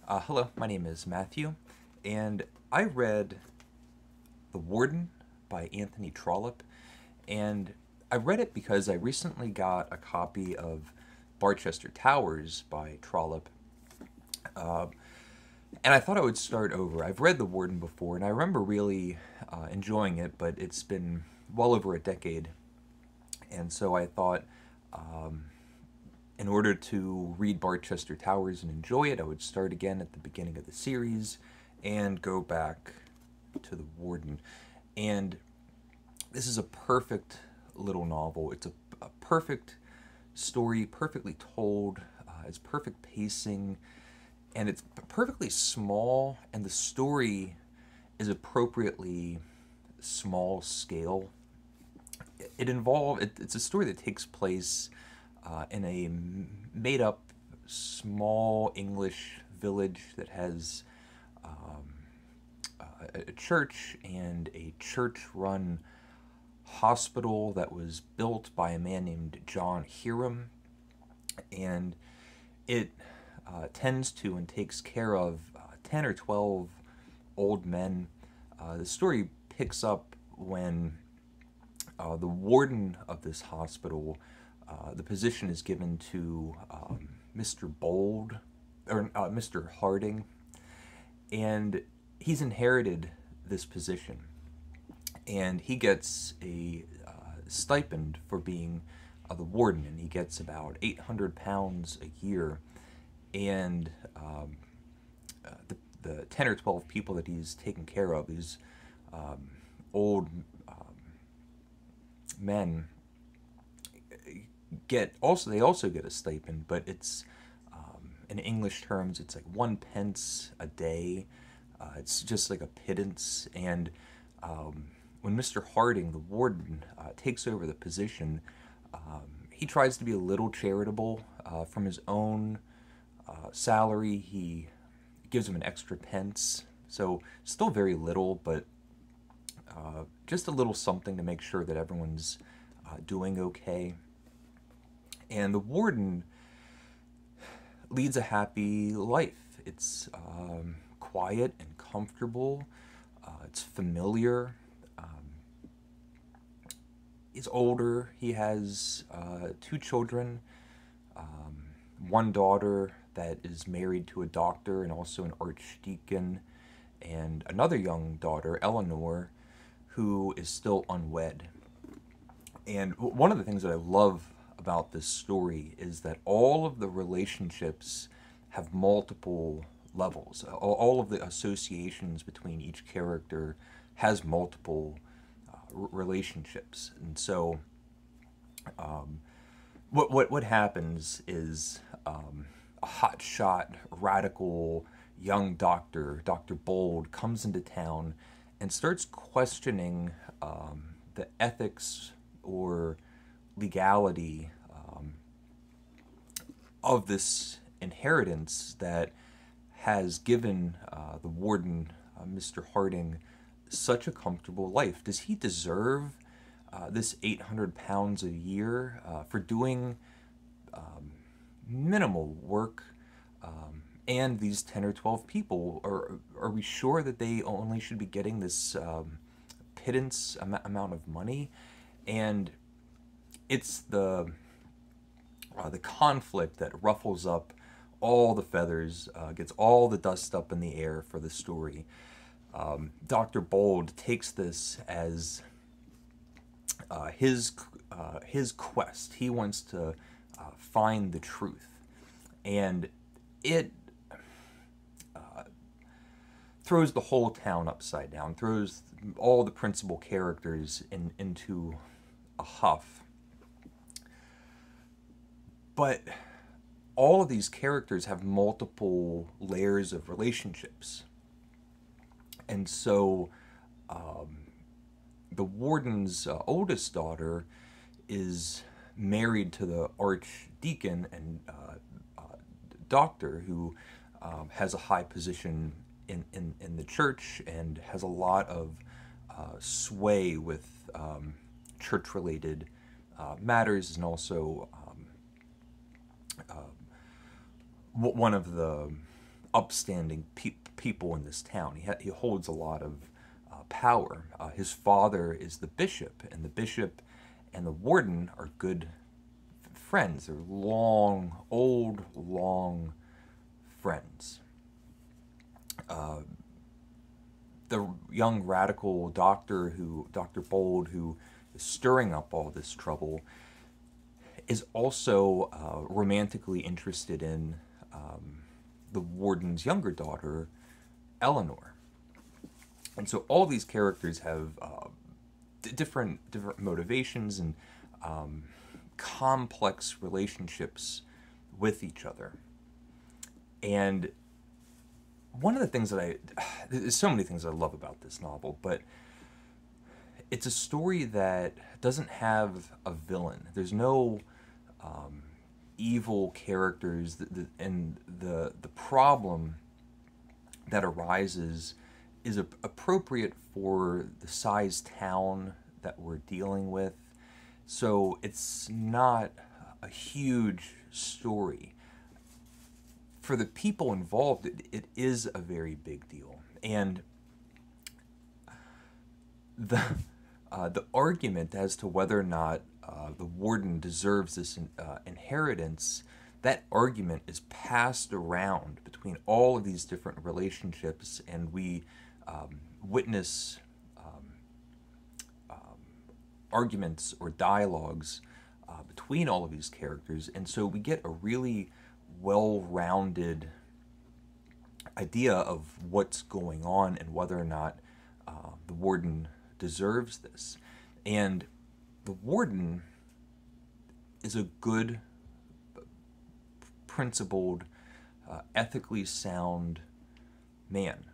Hello, my name is Matthew, and I read The Warden by Anthony Trollope, and I read it because I recently got a copy of Barchester Towers by Trollope, uh, and I thought I would start over. I've read The Warden before, and I remember really enjoying it, but it's been well over a decade, and so I thought um, in order to read Barchester Towers and enjoy it, I would start again at the beginning of the series and go back to The Warden. And this is a perfect little novel. It's a perfect story, perfectly told. It's perfect pacing, and it's perfectly small. And the story is appropriately small scale. It's a story that takes place in a made up small English village that has a church and a church run hospital that was built by a man named John Hiram. And it tends to and takes care of 10 or 12 old men. The story picks up when the warden of this hospital, the position is given to Mr. Bold, or Mr. Harding, and he's inherited this position, and he gets a stipend for being the warden, and he gets about £800 a year, and the 10 or 12 people that he's taken care of, these old men, they also get a stipend, but it's in English terms it's like 1 pence a day. It's just like a pittance. And when Mr. Harding, the warden, takes over the position, he tries to be a little charitable. From his own salary, he gives him an extra pence, so still very little, but just a little something to make sure that everyone's doing okay. And the warden leads a happy life. It's quiet and comfortable. It's familiar. He's older. He has two children, one daughter that is married to a doctor and also an archdeacon, and another young daughter, Eleanor, who is still unwed. And one of the things that I love about this story is that all of the relationships have multiple levels. All of the associations between each character has multiple relationships. And so what happens is a hotshot, radical young doctor, Dr. Bold, comes into town and starts questioning the ethics or legality of this inheritance that has given the warden, Mr. Harding, such a comfortable life. Does he deserve this £800 a year for doing minimal work? And these 10 or 12 people, are we sure that they only should be getting this pittance amount of money? And it's the conflict that ruffles up all the feathers, gets all the dust up in the air for the story. Dr. Bold takes this as his quest. He wants to find the truth, and it throws the whole town upside down, throws all the principal characters into a huff. But all of these characters have multiple layers of relationships. And so the warden's oldest daughter is married to the archdeacon and doctor who has a high position in the church and has a lot of sway with church-related matters, and also one of the upstanding people in this town. He holds a lot of power. His father is the bishop, and the bishop and the warden are good friends. They're long friends. The young radical Dr. Bold, who is stirring up all this trouble, is also romantically interested in the warden's younger daughter, Eleanor. And so all these characters have different motivations and complex relationships with each other. And one of the things that there's so many things I love about this novel, but it's a story that doesn't have a villain. There's no evil characters, and the problem that arises is appropriate for the size town that we're dealing with. So it's not a huge story. For the people involved, it is a very big deal. And the argument as to whether or not the warden deserves this inheritance, that argument is passed around between all of these different relationships, and we witness arguments or dialogues between all of these characters, and so we get a really well-rounded idea of what's going on and whether or not the warden deserves this. And the warden is a good, principled, ethically sound man.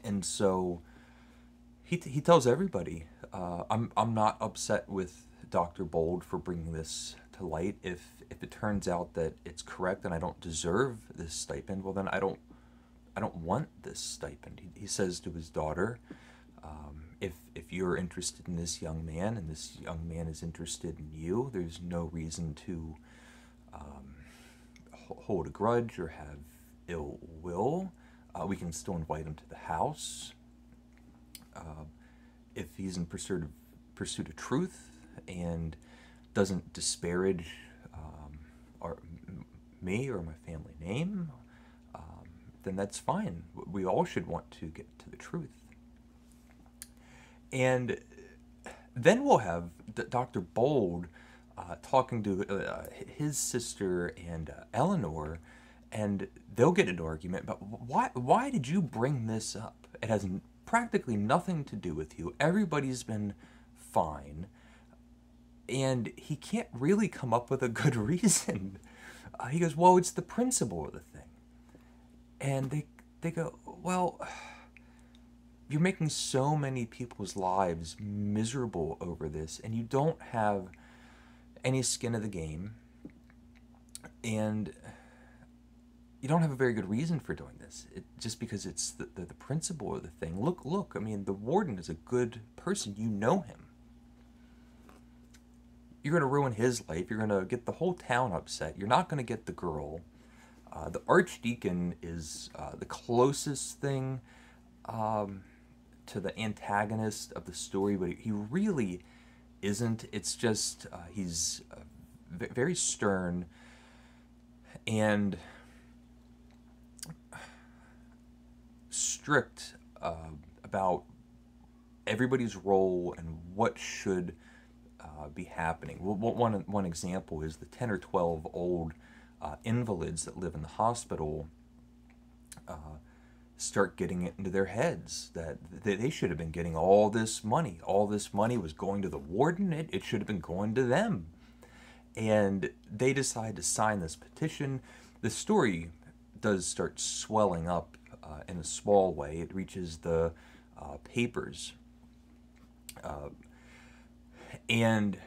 And so he tells everybody, I'm not upset with Dr. Bold for bringing this to light. If it turns out that it's correct and I don't deserve this stipend, well then I don't want this stipend. He says to his daughter, if you're interested in this young man and this young man is interested in you, there's no reason to hold a grudge or have ill will. We can still invite him to the house. If he's in pursuit of truth and doesn't disparage me or my family name, then that's fine. We all should want to get to the truth. And then we'll have Dr. Bold talking to his sister and Eleanor, and they'll get into an argument about why did you bring this up? It has practically nothing to do with you. Everybody's been fine. And he can't really come up with a good reason. He goes, well, it's the principle of the thing. And they go, well, you're making so many people's lives miserable over this, and you don't have any skin in the game, and you don't have a very good reason for doing this. Just because it's the principle of the thing. Look, I mean, the warden is a good person. You know him. You're going to ruin his life. You're going to get the whole town upset. You're not going to get the girl. The archdeacon is the closest thing to the antagonist of the story, but he really isn't. It's just he's very stern and strict about everybody's role and what should be happening. One example is the 10 or 12 old invalids that live in the hospital start getting it into their heads that they should have been getting all this money. All this money was going to the warden. It should have been going to them. And they decide to sign this petition. The story does start swelling up in a small way. It reaches the papers. And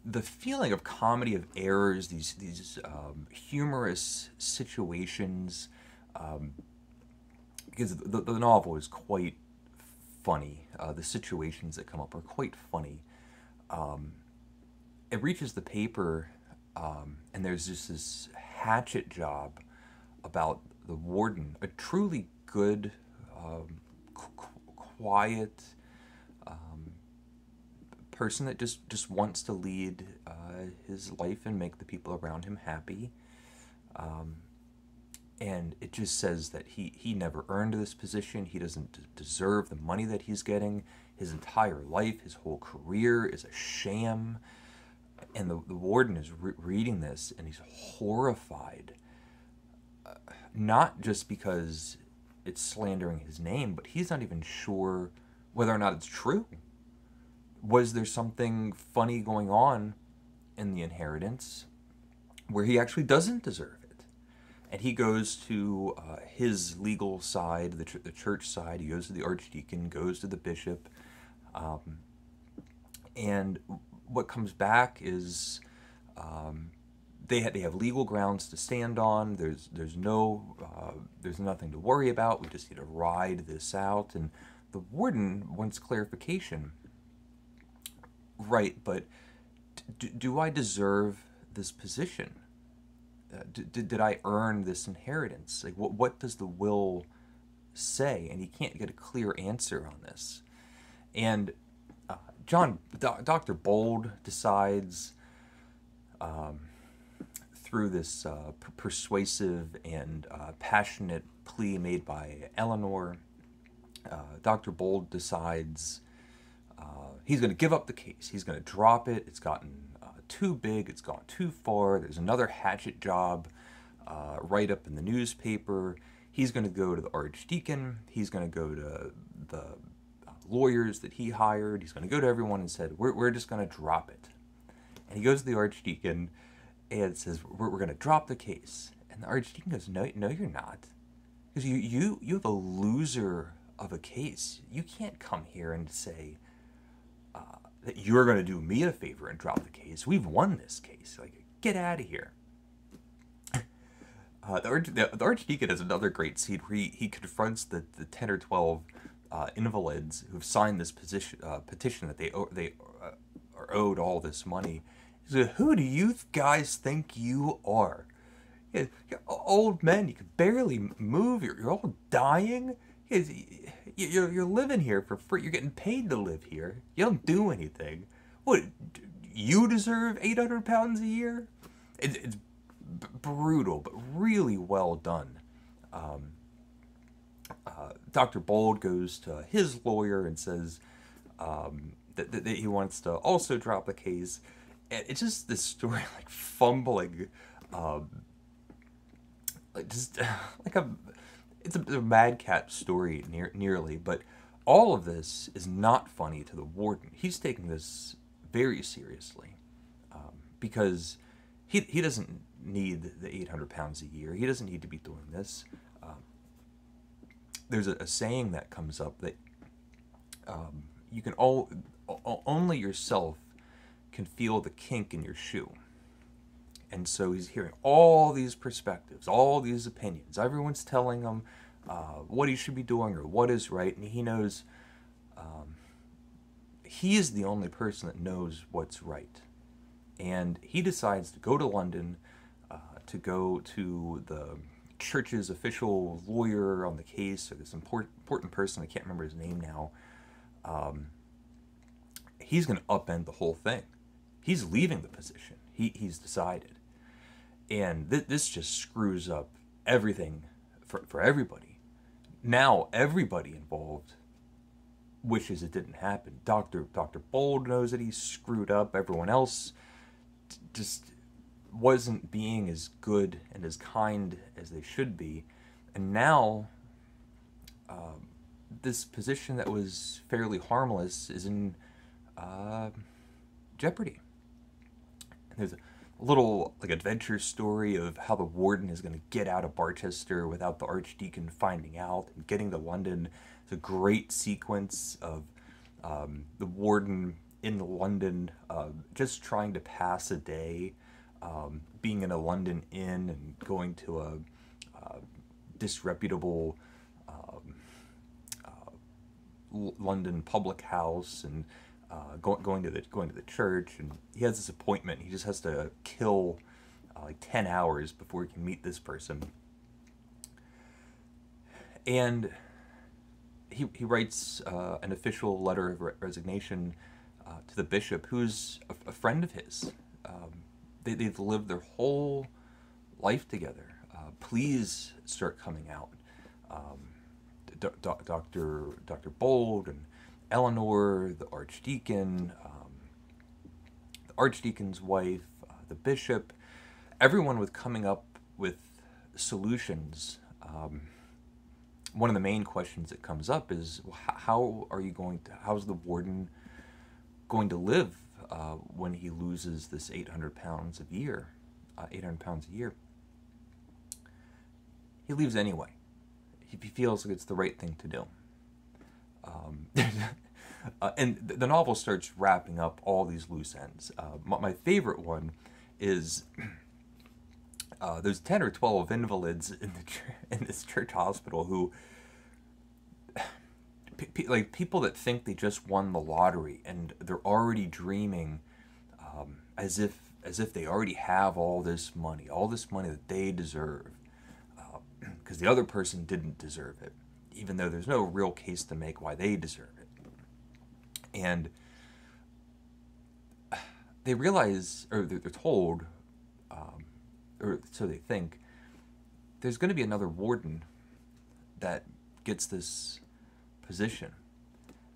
the feeling of comedy of errors, these humorous situations, because the novel is quite funny. The situations that come up are quite funny. It reaches the paper, and there's just this hatchet job about the warden, a truly good, quiet person that just wants to lead his life and make the people around him happy. And it just says that he never earned this position. He doesn't deserve the money that he's getting. His entire life, his whole career is a sham. And the warden is reading this, and he's horrified. Not just because it's slandering his name, but he's not even sure whether or not it's true. Was there something funny going on in the inheritance where he actually doesn't deserve it? And he goes to his legal side, the church side. He goes to the archdeacon, goes to the bishop, and what comes back is they have legal grounds to stand on. There's nothing to worry about. We just need to ride this out. And the warden wants clarification. Right, but do I deserve this position? Did I earn this inheritance? Like, what does the will say? And he can't get a clear answer on this. And Dr. Bold decides, through this persuasive and passionate plea made by Eleanor, Dr. Bold decides he's going to give up the case. He's going to drop it. It's gotten too big. It's gone too far. There's another hatchet job write-up in the newspaper. He's going to go to the archdeacon. He's going to go to the lawyers that he hired. He's going to go to everyone and said, we're just going to drop it. And he goes to the archdeacon and says, we're going to drop the case. And the archdeacon goes, no, you're not. Because you have a loser of a case. You can't come here and say that you're going to do me a favor and drop the case. We've won this case. Like, get out of here. The archdeacon has another great scene where he confronts the 10 or 12 invalids who've signed this petition that they are owed all this money. He said, who do you guys think you are? You're old men. You can barely move. You're all dying. You're living here for free. You're getting paid to live here. You don't do anything. What, you deserve 800 pounds a year? It's brutal, but really well done. Dr. Bold goes to his lawyer and says that he wants to also drop the case. And it's just this story, like, fumbling, it's a Mad Cat story nearly, but all of this is not funny to the warden. He's taking this very seriously because he doesn't need the 800 pounds a year. He doesn't need to be doing this. There's a saying that comes up that you can only yourself can feel the kink in your shoe. And so he's hearing all these perspectives, all these opinions. Everyone's telling him what he should be doing or what is right, and he knows he is the only person that knows what's right. And he decides to go to London, to go to the church's official lawyer on the case, or this important person, I can't remember his name now. He's going to upend the whole thing. He's leaving the position. He's decided. And this just screws up everything for everybody. Now everybody involved wishes it didn't happen. Dr. Bold knows that he's screwed up. Everyone else just wasn't being as good and as kind as they should be. And now this position that was fairly harmless is in jeopardy. And there's a little adventure story of how the warden is going to get out of Barchester without the archdeacon finding out and getting to London. It's a great sequence of the warden in London just trying to pass a day, being in a London inn and going to a disreputable London public house, and going to the church, and he has this appointment. He just has to kill like 10 hours before he can meet this person. And he writes an official letter of resignation to the bishop, who's a friend of his. They've lived their whole life together. Please start coming out. Dr. Bold and Eleanor, the archdeacon, the archdeacon's wife, the bishop, everyone was coming up with solutions. One of the main questions that comes up is, well, how's the warden going to live when he loses this 800 pounds a year? 800 pounds a year. He leaves anyway. He feels like it's the right thing to do. And the novel starts wrapping up all these loose ends. My favorite one is there's 10 or 12 invalids in this church hospital who, like people that think they just won the lottery and they're already dreaming as if they already have all this money that they deserve, because the other person didn't deserve it, even though there's no real case to make why they deserve it. And they realize, or they're told, or so they think, there's going to be another warden that gets this position.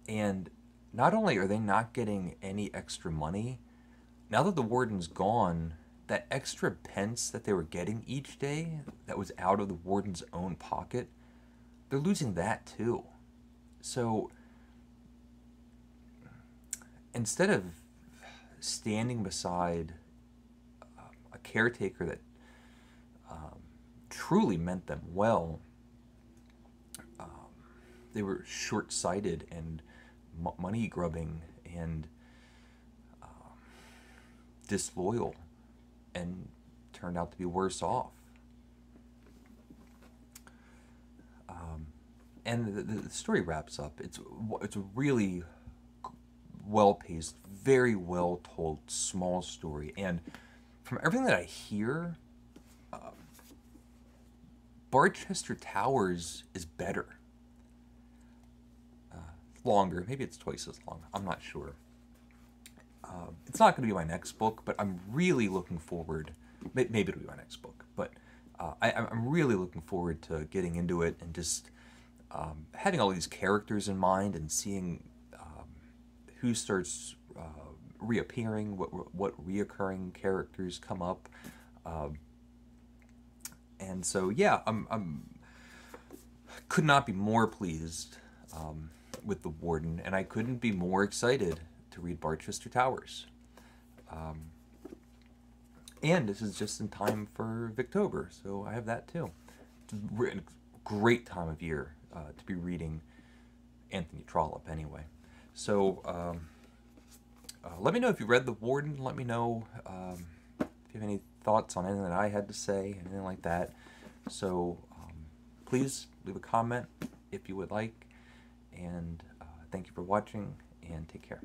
And not only are they not getting any extra money, now that the warden's gone, that extra pence that they were getting each day that was out of the warden's own pocket, they're losing that too. So instead of standing beside a caretaker that truly meant them well, they were short-sighted and money-grubbing and disloyal, and turned out to be worse off. And the story wraps up. It's a really well-paced, very well-told, small story. And from everything that I hear, Barchester Towers is better. Longer. Maybe it's twice as long. I'm not sure. It's not going to be my next book, but I'm really looking forward. Maybe it'll be my next book, but I'm really looking forward to getting into it and just having all these characters in mind and seeing who starts reappearing, what reoccurring characters come up, and so yeah, I'm could not be more pleased with the Warden, and I couldn't be more excited to read Barchester Towers. And this is just in time for Victober, so I have that too. It's a great time of year to be reading Anthony Trollope anyway. So let me know if you read The Warden. Let me know if you have any thoughts on anything that I had to say, anything like that. So please leave a comment if you would like. And thank you for watching, and take care.